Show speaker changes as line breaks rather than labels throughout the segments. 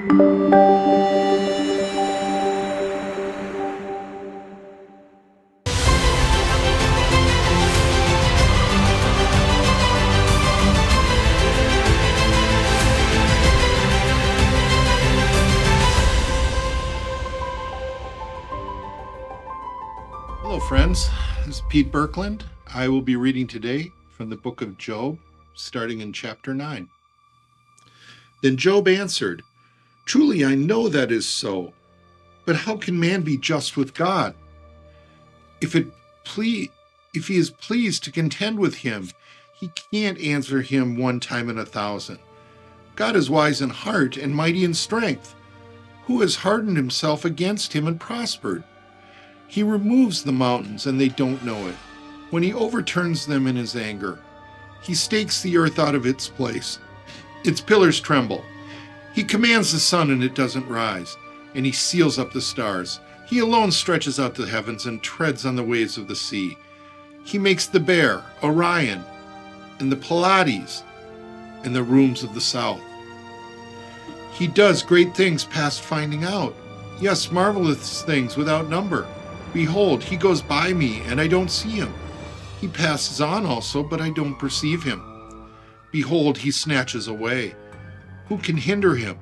Hello, friends. This is Pete Birkeland. I will be reading today from the book of Job, starting in chapter 9. Then Job answered, "Truly I know that is so, but how can man be just with God? If he is pleased to contend with him, he can't answer him 1 time in 1,000. God is wise in heart and mighty in strength. Who has hardened himself against him and prospered? He removes the mountains, and they don't know it. When he overturns them in his anger, he stakes the earth out of its place. Its pillars tremble. He commands the sun, and it doesn't rise, and he seals up the stars. He alone stretches out the heavens and treads on the waves of the sea. He makes the Bear, Orion, and the Pleiades, and the rooms of the south. He does great things past finding out. Yes, marvelous things without number. Behold, he goes by me, and I don't see him. He passes on also, but I don't perceive him. Behold, he snatches away. Who can hinder him?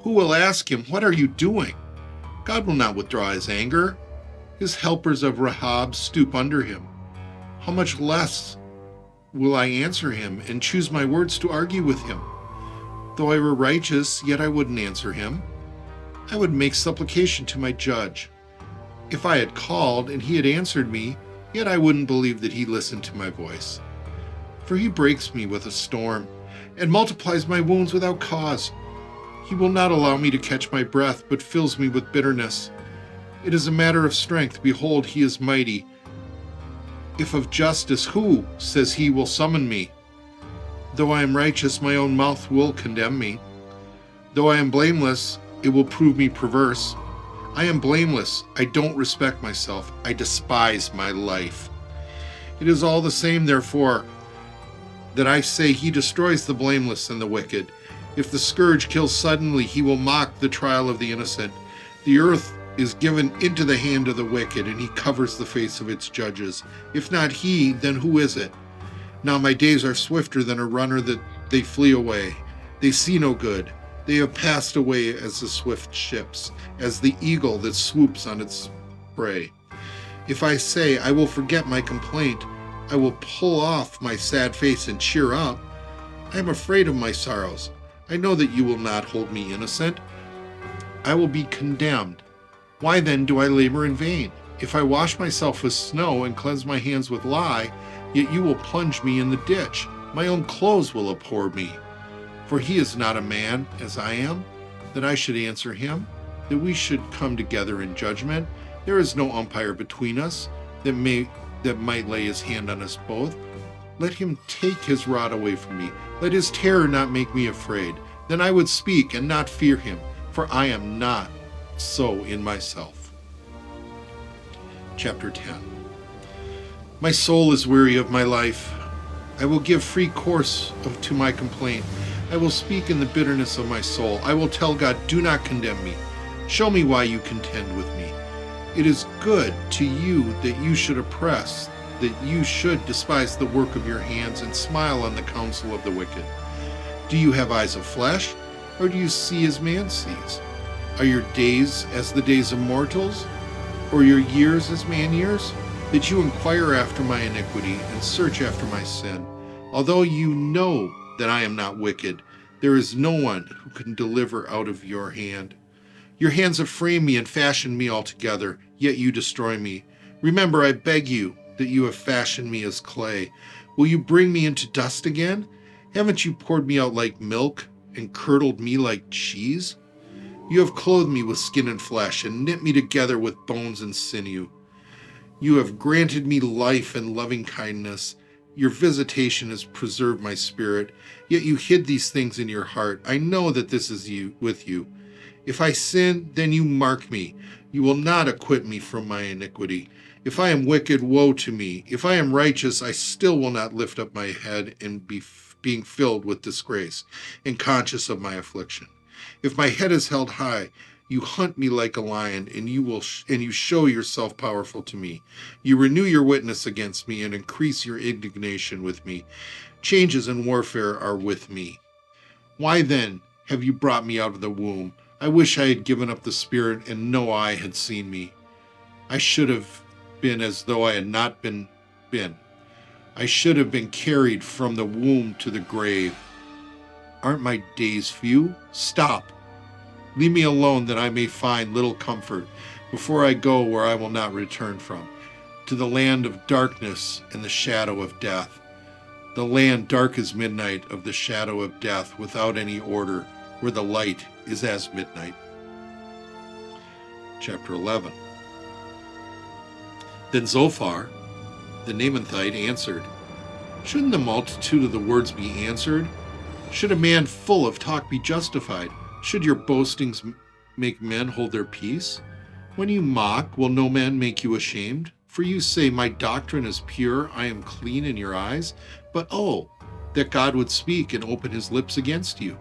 Who will ask him, what are you doing? God will not withdraw his anger. His helpers of Rahab stoop under him. How much less will I answer him and choose my words to argue with him? Though I were righteous, yet I wouldn't answer him. I would make supplication to my judge. If I had called and he had answered me, yet I wouldn't believe that he listened to my voice. For he breaks me with a storm and multiplies my wounds without cause. He will not allow me to catch my breath, but fills me with bitterness. It is a matter of strength. Behold, he is mighty. If of justice, who, says he, will summon me? Though I am righteous, my own mouth will condemn me. Though I am blameless, it will prove me perverse. I am blameless. I don't respect myself. I despise my life. It is all the same, therefore, that I say he destroys the blameless and the wicked. If the scourge kills suddenly, he will mock the trial of the innocent. The earth is given into the hand of the wicked, and he covers the face of its judges. If not he, then who is it? Now my days are swifter than a runner, that they flee away. They see no good. They have passed away as the swift ships, as the eagle that swoops on its prey. If I say, I will forget my complaint, I will pull off my sad face and cheer up, I am afraid of my sorrows. I know that you will not hold me innocent. I will be condemned. Why then do I labor in vain? If I wash myself with snow and cleanse my hands with lye, yet you will plunge me in the ditch. My own clothes will abhor me. For he is not a man, as I am, that I should answer him, that we should come together in judgment. There is no umpire between us that might lay his hand on us both. Let him take his rod away from me. Let his terror not make me afraid. Then I would speak and not fear him, for I am not so in myself. Chapter 10. My soul is weary of my life. I will give free course to my complaint. I will speak in the bitterness of my soul. I will tell God, do not condemn me. Show me why you contend with me. It is good to you that you should oppress, that you should despise the work of your hands and smile on the counsel of the wicked. Do you have eyes of flesh, or do you see as man sees? Are your days as the days of mortals, or your years as man years? That you inquire after my iniquity and search after my sin. Although you know that I am not wicked, there is no one who can deliver out of your hand. Your hands have framed me and fashioned me altogether, yet you destroy me. Remember, I beg you, that you have fashioned me as clay. Will you bring me into dust again? Haven't you poured me out like milk and curdled me like cheese? You have clothed me with skin and flesh and knit me together with bones and sinew. You have granted me life and loving kindness. Your visitation has preserved my spirit, yet you hid these things in your heart. I know that this is you with you. If I sin, then you mark me. You will not acquit me from my iniquity. If I am wicked, woe to me. If I am righteous, I still will not lift up my head and being filled with disgrace and conscious of my affliction. If my head is held high, you hunt me like a lion, and you show yourself powerful to me. You renew your witness against me and increase your indignation with me. Changes in warfare are with me. Why then have you brought me out of the womb? I wish I had given up the spirit and no eye had seen me. I should have been as though I had not been. I should have been carried from the womb to the grave. Aren't my days few? Stop. Leave me alone that I may find little comfort before I go where I will not return from, to the land of darkness and the shadow of death. The land dark as midnight, of the shadow of death, without any order, where the light is as midnight. Chapter 11. Then Zophar, the Naamathite, answered, Shouldn't the multitude of the words be answered? Should a man full of talk be justified? Should your boastings make men hold their peace? When you mock, will no man make you ashamed? For you say, my doctrine is pure, I am clean in your eyes. But oh, that God would speak and open his lips against you,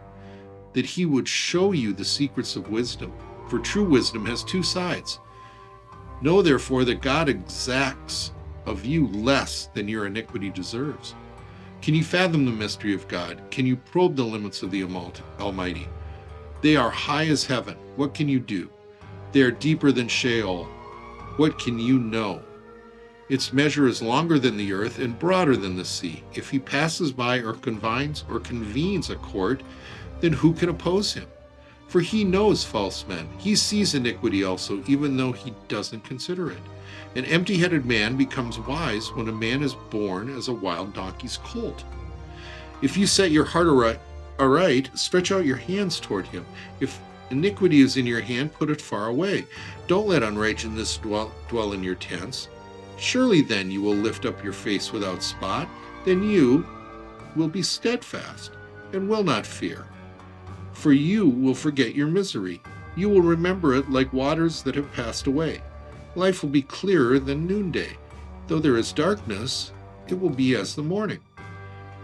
that he would show you the secrets of wisdom. For true wisdom has two sides. Know therefore that God exacts of you less than your iniquity deserves. Can you fathom the mystery of God? Can you probe the limits of the Almighty? They are high as heaven. What can you do? They are deeper than Sheol. What can you know? Its measure is longer than the earth and broader than the sea. If he passes by or convenes a court, then who can oppose him? For he knows false men. He sees iniquity also, even though he doesn't consider it. An empty-headed man becomes wise when a man is born as a wild donkey's colt. If you set your heart aright, stretch out your hands toward him. If iniquity is in your hand, put it far away. Don't let unrighteousness dwell in your tents. Surely then you will lift up your face without spot. Then you will be steadfast and will not fear. For you will forget your misery. You will remember it like waters that have passed away. Life will be clearer than noonday. Though there is darkness, it will be as the morning.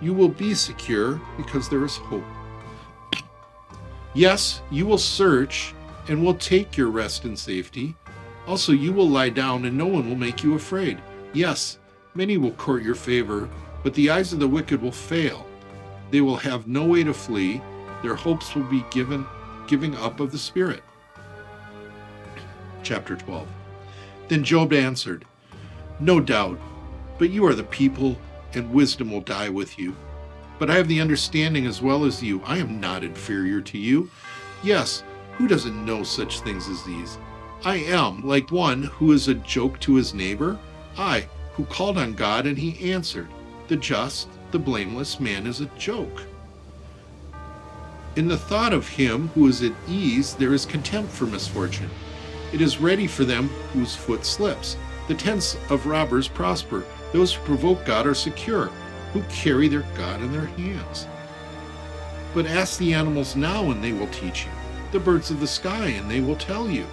You will be secure because there is hope. Yes, you will search and will take your rest in safety. Also, you will lie down and no one will make you afraid. Yes, many will court your favor, but the eyes of the wicked will fail. They will have no way to flee. Their hopes will be giving up of the spirit. Chapter 12. Then Job answered, No doubt, but you are the people, and wisdom will die with you. But I have the understanding as well as you. I am not inferior to you. Yes, who doesn't know such things as these? I am like one who is a joke to his neighbor. I, who called on God, and he answered. The just, the blameless man is a joke. In the thought of him who is at ease, there is contempt for misfortune. It is ready for them whose foot slips. The tents of robbers prosper. Those who provoke God are secure, who carry their God in their hands. But ask the animals now, and they will teach you. The birds of the sky, and they will tell you.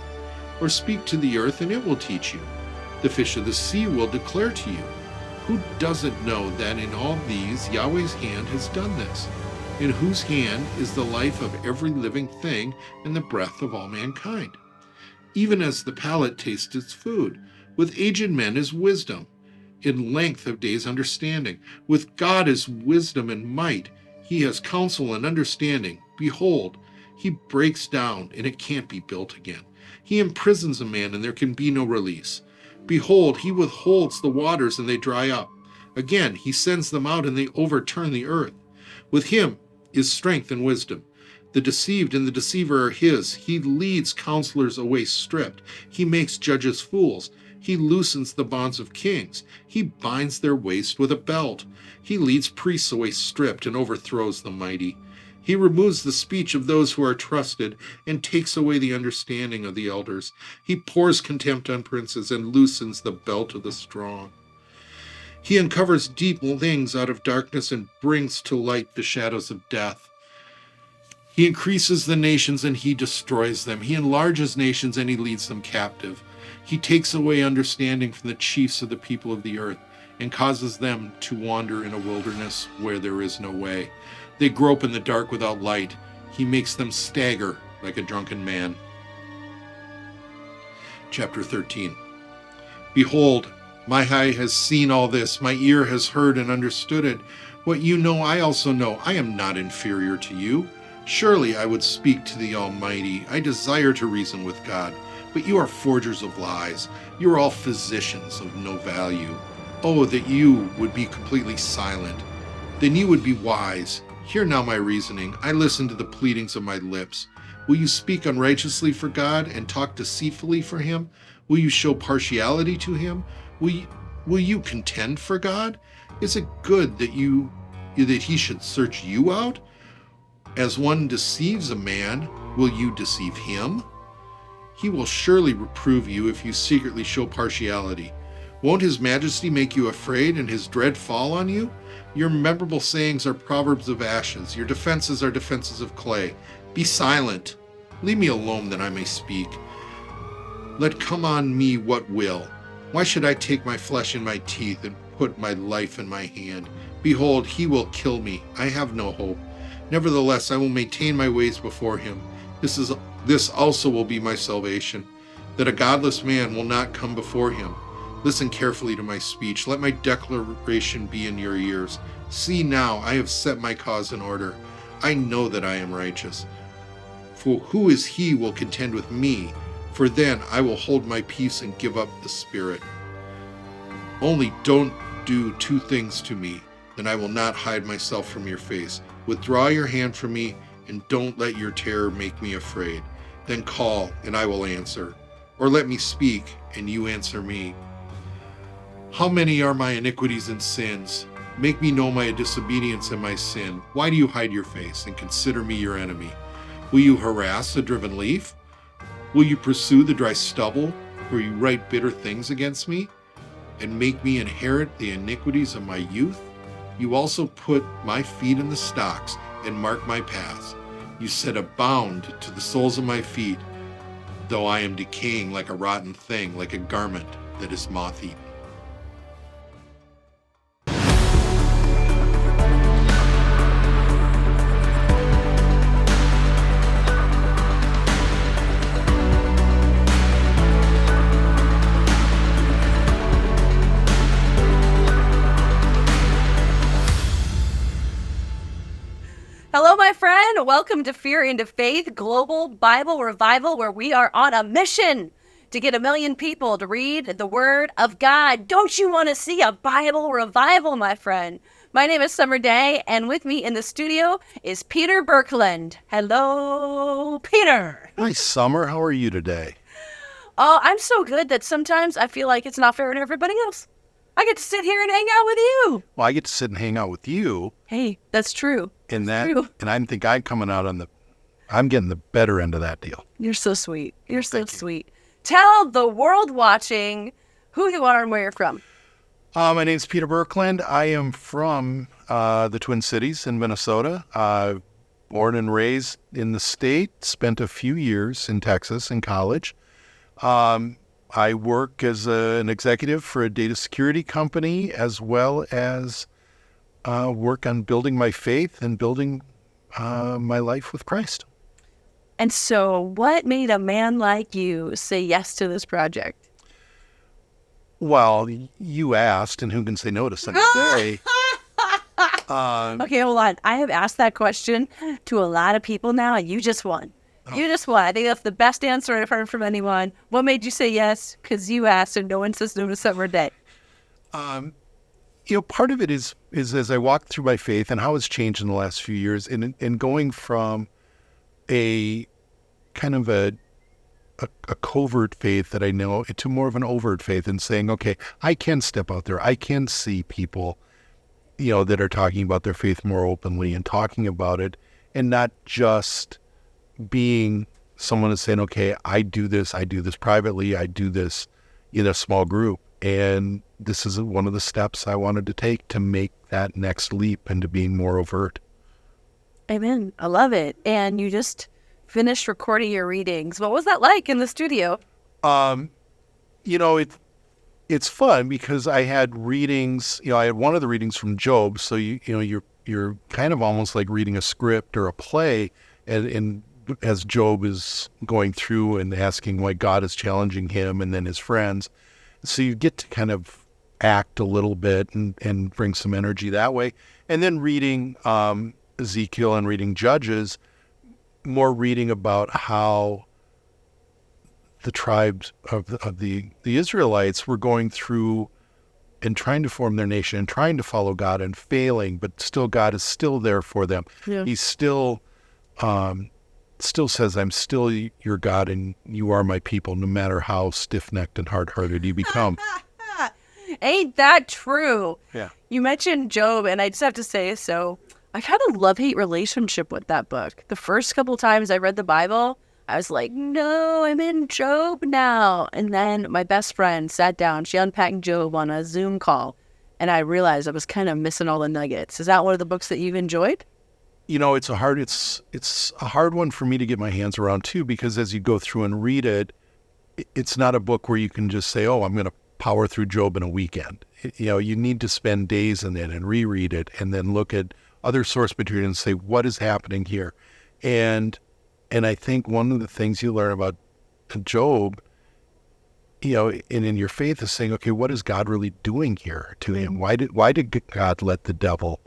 Or speak to the earth, and it will teach you. The fish of the sea will declare to you. Who doesn't know that in all these Yahweh's hand has done this? In whose hand is the life of every living thing and the breath of all mankind? Even as the palate tastes its food, with aged men is wisdom, in length of days understanding. With God is wisdom and might. He has counsel and understanding. Behold, he breaks down, and it can't be built again. He imprisons a man, and there can be no release. Behold, he withholds the waters, and they dry up. Again, he sends them out, and they overturn the earth. With him is strength and wisdom. The deceived and the deceiver are his. He leads counselors away stripped. He makes judges fools. He loosens the bonds of kings. He binds their waist with a belt. He leads priests away stripped and overthrows the mighty. He removes the speech of those who are trusted and takes away the understanding of the elders. He pours contempt on princes and loosens the belt of the strong. He uncovers deep things out of darkness and brings to light the shadows of death. He increases the nations and he destroys them. He enlarges nations and he leads them captive. He takes away understanding from the chiefs of the people of the earth and causes them to wander in a wilderness where there is no way. They grope in the dark without light. He makes them stagger like a drunken man. Chapter 13. Behold, my eye has seen all this, my ear has heard and understood it. What you know, I also know. I am not inferior to you. Surely I would speak to the Almighty. I desire to reason with God. But you are forgers of lies. You are all physicians of no value. Oh, that you would be completely silent. Then you would be wise. Hear now my reasoning. I listen to the pleadings of my lips. Will you speak unrighteously for God and talk deceitfully for him? Will you show partiality to him? Will you contend for God? Is it good that he should search you out? As one deceives a man, will you deceive him? He will surely reprove you if you secretly show partiality. Won't his majesty make you afraid and his dread fall on you? Your memorable sayings are proverbs of ashes. Your defenses are defenses of clay. Be silent. Leave me alone that I may speak. Let come on me what will. Why should I take my flesh in my teeth and put my life in my hand? Behold, he will kill me. I have no hope. Nevertheless, I will maintain my ways before him. This also will be my salvation, that a godless man will not come before him. Listen carefully to my speech. Let my declaration be in your ears. See now, I have set my cause in order. I know that I am righteous. For who is he who will contend with me? For then I will hold my peace and give up the spirit. Only don't do two things to me, then I will not hide myself from your face. Withdraw your hand from me, and don't let your terror make me afraid. Then call, and I will answer. Or let me speak, and you answer me. How many are my iniquities and sins? Make me know my disobedience and my sin. Why do you hide your face and consider me your enemy? Will you harass the driven leaf? Will you pursue the dry stubble? Will you write bitter things against me and make me inherit the iniquities of my youth? You also put my feet in the stocks and mark my paths. You set a bound to the soles of my feet, though I am decaying like a rotten thing, like a garment that is moth-eaten.
Hello, my friend. Welcome to Fear into Faith Global Bible Revival, where we are on a mission to get 1 million people to read the Word of God. Don't you want to see a Bible revival, my friend? My name is Summer Day, and with me in the studio is Peter Birkeland. Hello, Peter.
Hi, Summer. How are you today?
Oh, I'm so good that sometimes I feel like it's not fair to everybody else. I get to sit here and hang out with you.
Well, I get to sit and hang out with you.
Hey, that's true.
And
True.
And I think I'm getting the better end of that deal.
You're so sweet. You're so
Thank you.
sweet. Tell the world watching who you are and where you're from.
My name's Peter Birkeland. I am from the Twin Cities in Minnesota. Born and raised in the state. Spent a few years in Texas in college. I work as an executive for a data security company, as well as work on building my faith and building my life with Christ.
And so what made a man like you say yes to this project?
Well, you asked, and who can say no to such a day?
Okay, hold on. I have asked that question to a lot of people now, and you just won. You just won. I think that's the best answer I've heard from anyone. What made you say yes? Because you asked, and no one says no to Summer Day.
Part of it is as I walk through my faith and how it's changed in the last few years, and going from a kind of a covert faith that I know to more of an overt faith, and saying, okay, I can step out there. I can see people, that are talking about their faith more openly and talking about it, and not just being someone that's saying, okay, I do this privately, I do this in a small group. And this is one of the steps I wanted to take to make that next leap into being more overt.
Amen. I love it. And you just finished recording your readings. What was that like in the studio?
It's fun because I had readings, I had one of the readings from Job. So, you're kind of almost like reading a script or a play, and as Job is going through and asking why God is challenging him and then his friends. So you get to kind of act a little bit and bring some energy that way. And then reading Ezekiel and reading Judges, more reading about how the tribes of the Israelites were going through and trying to form their nation and trying to follow God and failing, but still God is still there for them.
Yeah.
He's still says, I'm still your God and you are my people, no matter how stiff-necked and hard-hearted you become.
Ain't that true?
Yeah.
You mentioned Job, and I just have to say, so I had a love-hate relationship with that book. The first couple times I read the Bible, I was like, no, I'm in Job now. And then my best friend sat down. She unpacked Job on a Zoom call, and I realized I was kind of missing all the nuggets. Is that one of the books that you've enjoyed?
You know, it's a hard one for me to get my hands around too, because as you go through and read it, it's not a book where you can just say, oh, I'm going to power through Job in a weekend. You know, you need to spend days in it and reread it and then look at other source material and say, what is happening here? And I think one of the things you learn about Job, you know, and in your faith is saying, okay, what is God really doing here to him? Why did God let the devil,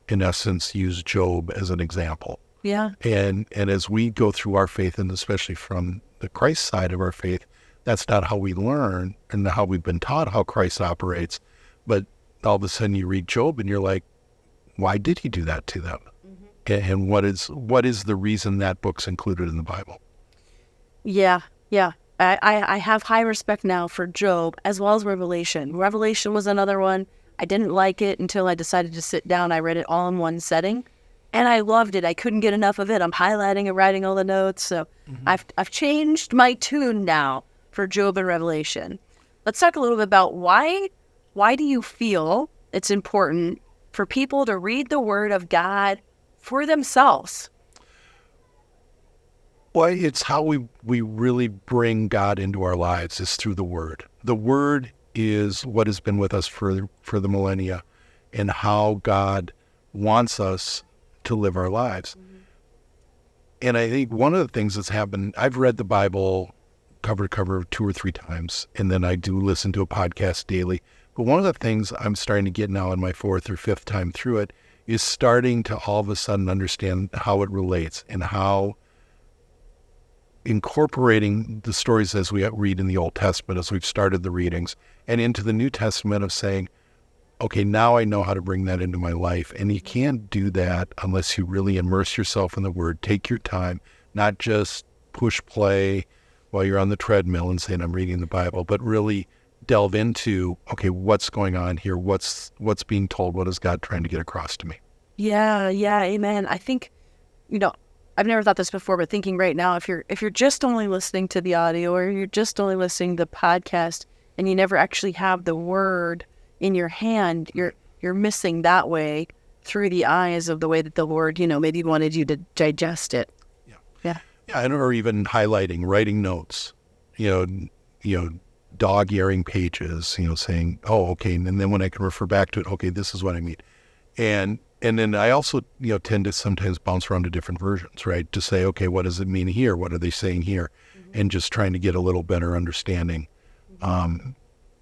in essence, use Job as an example?
Yeah.
And as we go through our faith, and especially from the Christ side of our faith, that's not how we learn and how we've been taught how Christ operates. But all of a sudden you read Job and you're like, why did he do that to them? Mm-hmm. And what is the reason that book's included in the Bible?
Yeah. I have high respect now for Job as well as Revelation. Revelation was another one. I didn't like it until I decided to sit down. I read it all in one setting, and I loved it. I couldn't get enough of it. I'm highlighting and writing all the notes. So I've changed my tune now for Job and Revelation. Let's talk a little bit about why do you feel it's important for people to read the Word of God for themselves?
Well, it's how we really bring God into our lives is through the Word. The Word is what has been with us for the millennia and how God wants us to live our lives. Mm-hmm. And I think one of the things that's happened, I've read the Bible cover to cover 2 or 3 times, and then I do listen to a podcast daily. But one of the things I'm starting to get now in my 4th or 5th time through it is starting to all of a sudden understand how it relates and how incorporating the stories as we read in the Old Testament, as we've started the readings, and into the New Testament of saying, okay, now I know how to bring that into my life. And you can't do that unless you really immerse yourself in the Word, take your time, not just push play while you're on the treadmill and saying, I'm reading the Bible, but really delve into, okay, what's going on here? What's being told? What is God trying to get across to me?
Yeah, amen. I think, I've never thought this before, but thinking right now, if you're just only listening to the audio or you're just only listening to the podcast and you never actually have the Word in your hand, you're missing that way through the eyes of the way that the Lord, maybe wanted you to digest it. Yeah,
or even highlighting, writing notes, dog-earing pages, saying, oh, okay, and then when I can refer back to it, okay, this is what I mean. And then I also, tend to sometimes bounce around to different versions, right? To say, okay, what does it mean here? What are they saying here? Mm-hmm. And just trying to get a little better understanding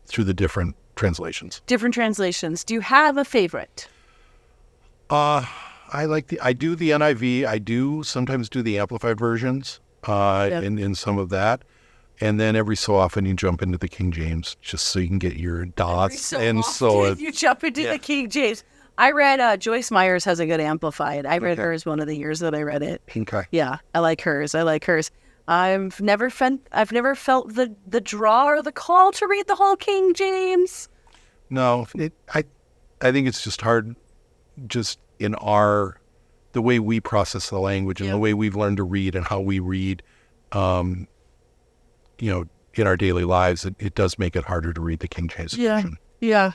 through the different translations.
Different translations. Do you have a favorite?
I do the NIV. I do sometimes do the amplified versions in some of that. And then every so often you jump into the King James just so you can get your dots.
You jump into the King James. I read Joyce Meyer's has a good amplified. I read hers one of the years that I read it.
Okay.
Yeah, I like hers. I've never felt the draw or the call to read the whole King James.
No, I think it's just hard, just in the way we process the language and the way we've learned to read and how we read, in our daily lives. It does make it harder to read the King James version.
Yeah.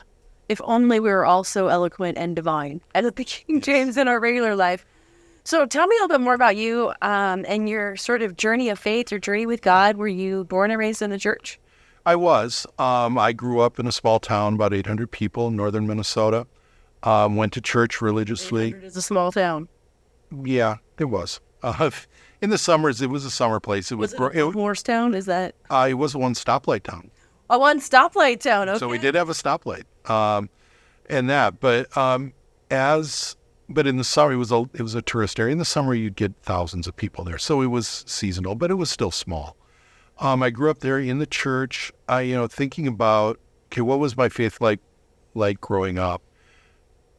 If only we were all so eloquent and divine as the King James in our regular life. So tell me a little bit more about you and your sort of journey of faith, your journey with God. Were you born and raised in the church?
I was. I grew up in a small town, about 800 people in northern Minnesota. Went to church religiously.
800 is a small town.
Yeah, it was. In the summers, it was a summer place. It
Was it Morristown? Is that
it was a one stoplight town.
a one stoplight town? Okay.
So we did have a stoplight, and that. But in the summer, it was a tourist area. In the summer, you'd get thousands of people there. So it was seasonal, but it was still small. I grew up there in the church. Thinking about, okay, what was my faith like growing up?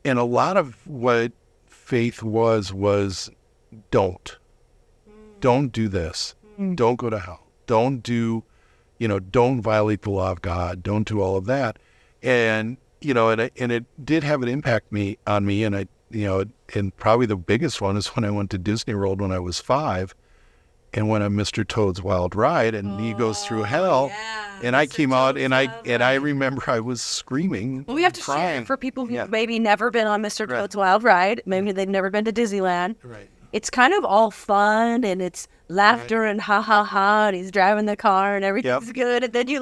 And a lot of what faith was don't do this. Don't go to hell. Don't violate the law of God. Don't do all of that. And it did have an impact on me. And and probably the biggest one is when I went to Disney World when I was 5, and went on Mr. Toad's Wild Ride, and he goes through hell.
Yeah,
and I
Mr.
came out,
Toad's
and
Wild
I
Ride.
remember I was screaming.
Well, we have to share
crying.
for people who
Yeah.
maybe never been on Mr.
Right.
Toad's Wild Ride. Maybe they've never been to Disneyland.
Right.
It's kind of all fun, and it's laughter and ha ha ha, and he's driving the car, and everything's good. And then you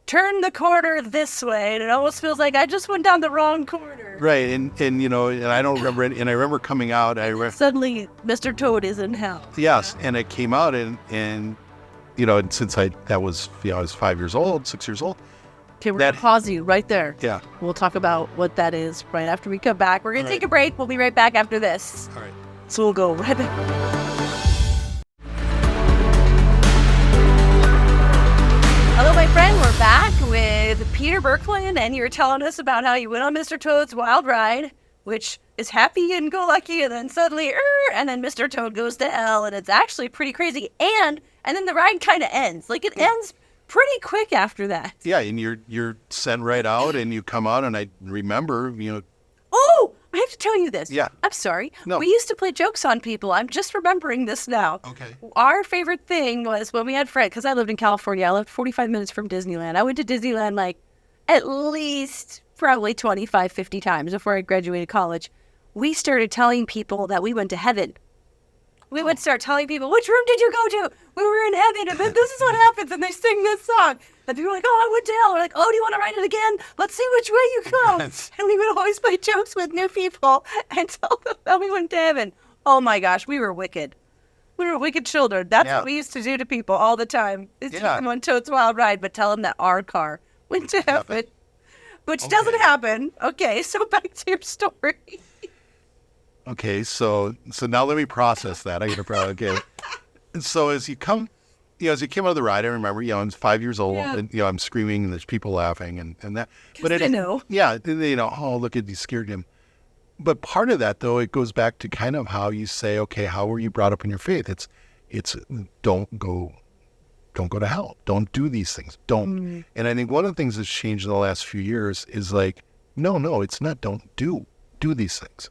turn the corner this way, and it almost feels like I just went down the wrong corner.
Right, and I don't remember it, and I remember coming out.
Suddenly, Mr. Toad is in hell.
Yes, and I came out, and since I was 5 years old, 6 years old.
Okay, we're going to pause you right there.
Yeah.
We'll talk about what that is right after we come back. We're going to
All
take a break. We'll be right back after this.
All right.
So we'll go right back. Hello, my friend. We're back with Peter Birkeland, and you're telling us about how you went on Mr. Toad's Wild Ride, which is happy and go lucky, and then suddenly, and then Mr. Toad goes to hell, and it's actually pretty crazy. And then the ride kind of ends. It ends pretty quick after that.
Yeah, and you're sent right out, and you come out, and I remember,
Oh, I have to tell you this.
Yeah.
I'm sorry.
No.
We used to play jokes on people. I'm just remembering this now.
Okay.
Our favorite thing was when we had friends, because I lived in California. I lived 45 minutes from Disneyland. I went to Disneyland at least probably 25, 50 times before I graduated college. We started telling people that we went to heaven. We would start telling people, which room did you go to? We were in heaven, and then this is what happens, and they sing this song. And people were like, oh, I went to hell. We're like, oh, do you want to write it again? Let's see which way you go.
Yes.
And we would always play jokes with new people and tell them that we went to heaven. Oh, my gosh, we were wicked. We were wicked children. That's what we used to do to people all the time. Is take them on Toad's Wild Ride, but tell them that our car went to heaven, which doesn't happen. Okay, so back to your story.
Okay, so now let me process that. I gotta probably So as you came out of the ride, I remember, I was 5 years old, and I'm screaming, and there's people laughing, and that. But
I know.
Yeah, they oh, look at you, scared him. But part of that, though, it goes back to kind of how you say, okay, how were you brought up in your faith? It's don't go to hell. Don't do these things. Don't. And I think one of the things that's changed in the last few years is no, it's not. Don't do these things.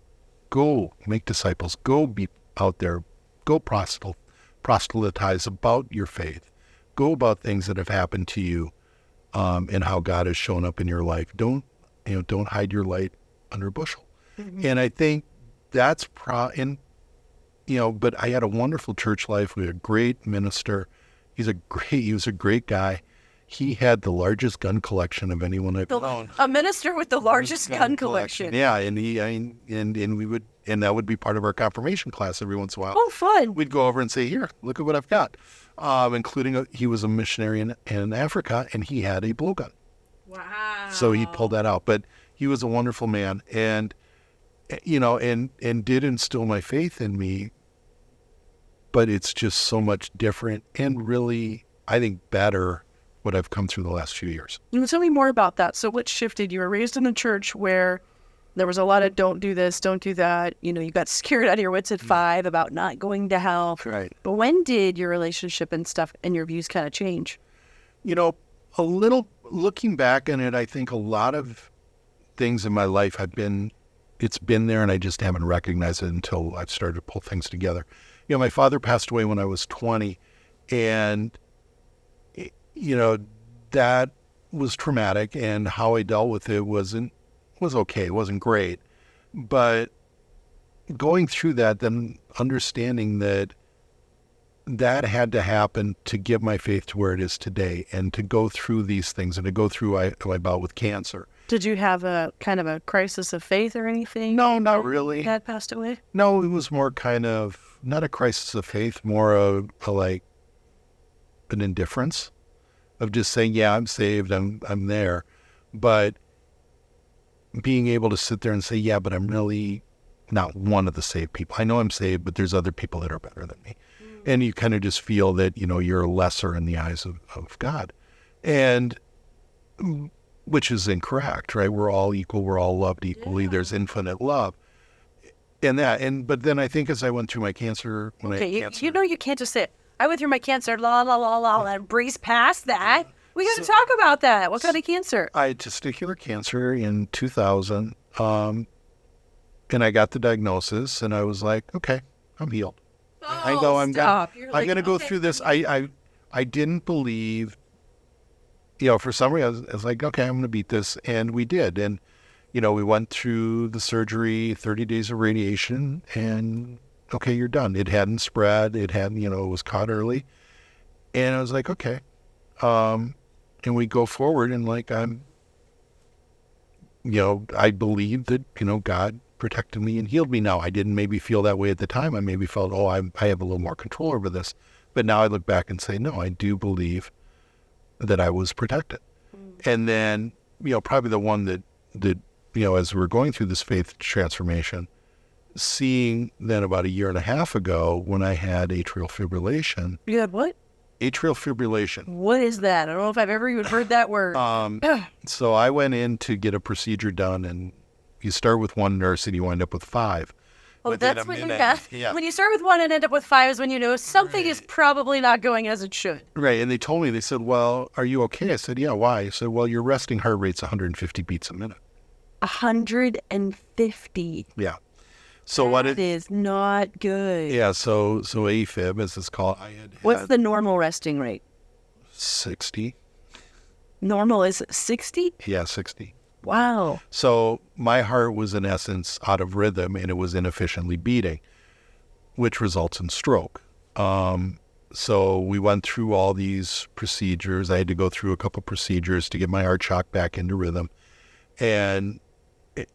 Go make disciples. Go be out there. Go proselytize about your faith. Go about things that have happened to you, and how God has shown up in your life. Don't hide your light under a bushel. Mm-hmm. And I think that's but I had a wonderful church life. We had a great minister. He was a great guy. He had the largest gun collection of anyone I've known.
A minister with the largest gun collection.
Yeah, and and that would be part of our confirmation class every once in a while.
Oh, fun.
We'd go over and say, here, look at what I've got. Including he was a missionary in Africa, and he had a blowgun.
Wow.
So he pulled that out. But he was a wonderful man, and did instill my faith in me. But it's just so much different and really, I think, better what I've come through the last few years.
Tell me more about that. So what shifted? You were raised in a church where there was a lot of don't do this, don't do that. You got scared out of your wits at 5 about not going to hell.
Right.
But when did your relationship and stuff and your views kind of change?
A little looking back on it, I think a lot of things in my life it's been there, and I just haven't recognized it until I've started to pull things together. My father passed away when I was 20, and that was traumatic, and how I dealt with it was okay. It wasn't great. But going through that, then understanding that had to happen to get my faith to where it is today, and to go through these things, and to go through my bout with cancer.
Did you have a kind of a crisis of faith or anything?
No, not really.
Dad passed away?
No, it was more kind of, not a crisis of faith, more of a like an indifference of just saying, yeah, I'm saved, I'm there. But being able to sit there and say, yeah, but I'm really not one of the saved people. I know I'm saved, but there's other people that are better than me. And you kind of just feel that, you're lesser in the eyes of God. And which is incorrect, right? We're all equal. We're all loved equally. Yeah. There's infinite love. But then I think as I went through my cancer,
you can't just say, I went through my cancer, la, la, la, la, and breeze past that. We got to talk about that. What kind of cancer?
I had testicular cancer in 2000. And I got the diagnosis and I was like, okay, I'm healed. I'm going to go through this. I didn't believe, for some reason, I was like, okay, I'm going to beat this. And we did. And, we went through the surgery, 30 days of radiation, and okay, you're done. It hadn't spread. It hadn't, it was caught early. And I was like, okay. And we go forward and like, I believe that, God protected me and healed me. Now, I didn't maybe feel that way at the time. I maybe felt, I have a little more control over this. But now I look back and say, no, I do believe that I was protected. And then, probably the one that as we're going through this faith transformation, seeing then about a year and a half ago when I had atrial fibrillation.
You had what?
Atrial fibrillation.
What is that? I don't know if I've ever even heard that word.
So I went in to get a procedure done, and you start with one nurse and you wind up with 5.
Oh, that's when when you start with 1 and end up with 5 is when you know something is probably not going as it should.
Right. And they said, well, are you okay? I said, yeah, why? I said, well, your resting heart rate's 150 beats a minute.
150.
Yeah. So
that is not good.
Yeah. So AFib, as it's called,
What's the normal resting rate?
60.
Normal is 60?
Yeah, 60.
Wow.
So my heart was in essence out of rhythm and it was inefficiently beating, which results in stroke. So we went through all these procedures. I had to go through a couple procedures to get my heart shocked back into rhythm. And,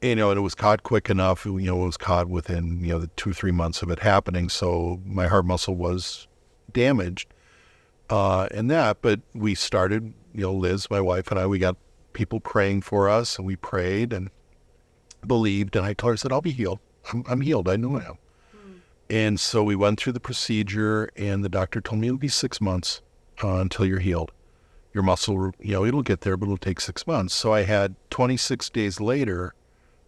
and it was caught quick enough. It was caught within, the 2-3 months of it happening. So my heart muscle was damaged but we started, Liz, my wife and I, we got people praying for us, and we prayed and believed. And I told her, I said, I'll be healed. I'm healed. I know I am. And so we went through the procedure, and the doctor told me it'll be 6 months until you're healed. Your muscle, it'll get there, but it'll take 6 months. So I had 26 days later,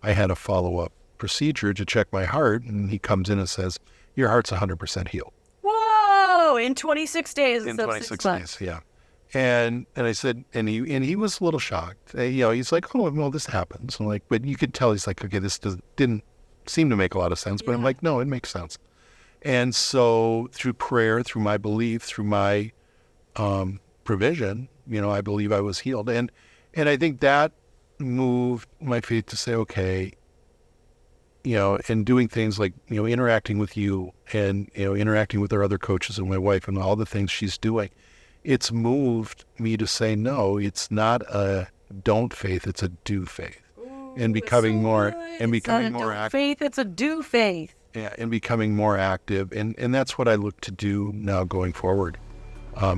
I had a follow-up procedure to check my heart, and he comes in and says, your heart's 100% healed.
Whoa! In 26 days.
In 26 days, yeah. And I said, and he was a little shocked. He's like, oh, well, this happens. I'm like, but you could tell he's like, okay, this didn't seem to make a lot of sense. But I'm like, no, it makes sense. And so through prayer, through my belief, through my provision, I believe I was healed. And I think that moved my faith to say, okay, and doing things like, interacting with you and, interacting with our other coaches and my wife and all the things she's doing. It's moved me to say, no, it's not a don't faith, it's a do faith.
Ooh,
and becoming more active.
Faith, it's a do faith.
Yeah, and becoming more active. And that's what I look to do now going forward,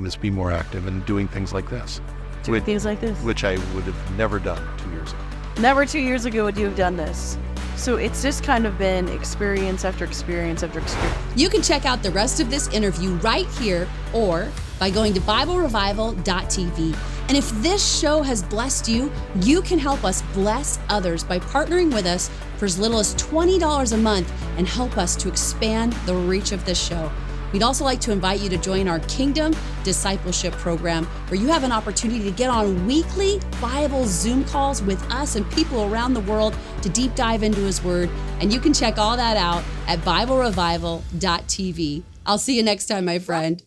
is be more active and doing things like this. Which I would have never done 2 years ago.
Never 2 years ago would you have done this. So it's just kind of been experience after experience after experience.
You can check out the rest of this interview right here or by going to BibleRevival.tv. And if this show has blessed you, you can help us bless others by partnering with us for as little as $20 a month and help us to expand the reach of this show. We'd also like to invite you to join our Kingdom Discipleship Program, where you have an opportunity to get on weekly Bible Zoom calls with us and people around the world to deep dive into His Word. And you can check all that out at BibleRevival.tv. I'll see you next time, my friend.